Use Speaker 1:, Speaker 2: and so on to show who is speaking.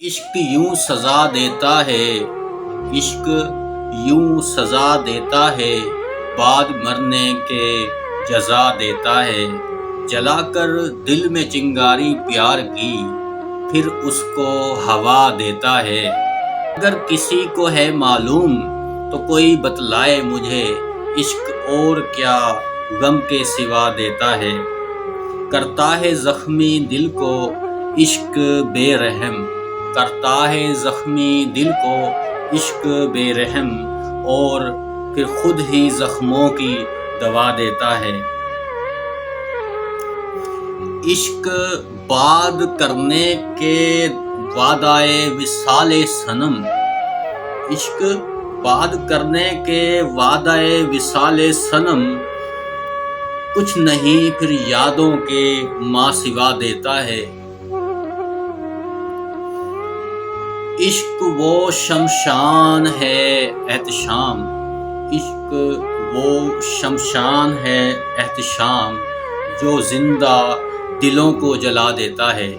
Speaker 1: عشق یوں سزا دیتا ہے، عشق یوں سزا دیتا ہے، بعد مرنے کے جزا دیتا ہے۔ جلا کر دل میں چنگاری پیار کی، پھر اس کو ہوا دیتا ہے۔ اگر کسی کو ہے معلوم تو کوئی بتلائے مجھے، عشق اور کیا غم کے سوا دیتا ہے۔ کرتا ہے زخمی دل کو عشق بے رحم، کرتا ہے زخمی دل کو عشق بے رحم، اور پھر خود ہی زخموں کی دوا دیتا ہے۔ عشق باد کرنے کے وعدہ وصال صنم، عشق باد کرنے کے وعدہ وصال صنم، کچھ نہیں پھر یادوں کے ماں سوا دیتا ہے۔ عشق وہ شمشان ہے احتشام، عشق وہ شمشان ہے احتشام، جو زندہ دلوں کو جلا دیتا ہے۔